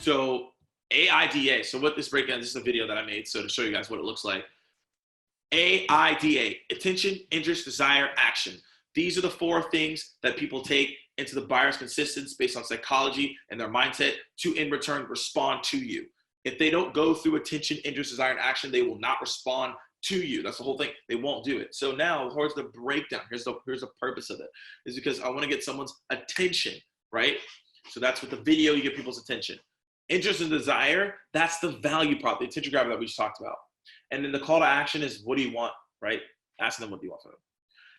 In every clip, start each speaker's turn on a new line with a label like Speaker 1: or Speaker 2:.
Speaker 1: So AIDA. So what this breakdown, this is a video that I made, so to show you guys what it looks like. AIDA, attention, interest, desire, action. These are the 4 things that people take into the buyer's consistence based on psychology and their mindset to, in return, respond to you. If they don't go through attention, interest, desire, and action, they will not respond to you. That's the whole thing. They won't do it. So now, here's the breakdown. Here's the purpose of it. Is because I want to get someone's attention, right? So that's with the video, you get people's attention. Interest and desire, that's the value prop, the attention grabber that we just talked about. And then the call to action is, what do you want, right? Asking them what do you want from them.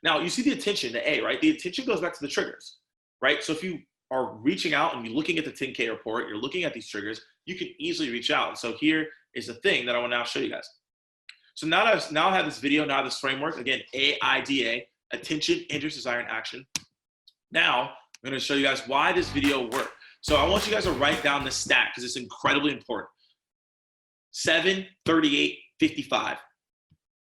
Speaker 1: Now, you see the attention, the A, right? The attention goes back to the triggers, right? So if you are reaching out and you're looking at the 10K report, you're looking at these triggers, you can easily reach out. And so here is the thing that I want to now show you guys. So now I have this video, now this framework, again, AIDA, attention, interest, desire, and action. Now, I'm going to show you guys why this video worked. So I want you guys to write down this stat because it's incredibly important. 7, 38, 55.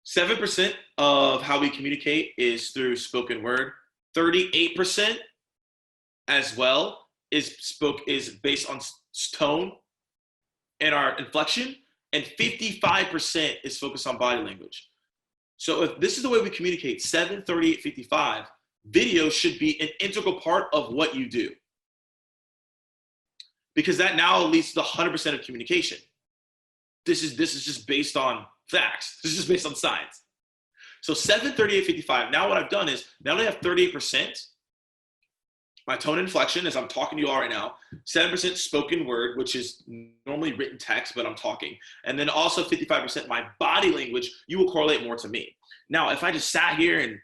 Speaker 1: 7% of how we communicate is through spoken word. 38% as well is based on tone and our inflection. And 55% is focused on body language. So if this is the way we communicate, 7, 38, 55, video should be an integral part of what you do. Because that now leads to the 100% of communication. This is just based on facts. This is just based on science. So 7, 38, 55. Now what I've done is, now that I have 38%, my tone inflection as I'm talking to you all right now, 7% spoken word, which is normally written text, but I'm talking. And then also 55% my body language, you will correlate more to me. Now, if I just sat here and,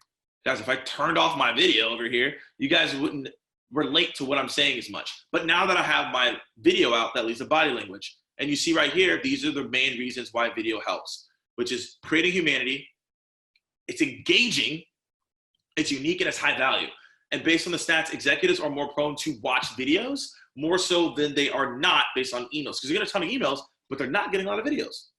Speaker 1: guys, if I turned off my video over here, you guys wouldn't relate to what I'm saying as much. But now that I have my video out, that leads to body language. And you see right here, these are the main reasons why video helps, which is creating humanity, it's engaging, it's unique, and it's high value. And based on the stats, executives are more prone to watch videos more so than they are not based on emails. Because you get a ton of emails, but they're not getting a lot of videos.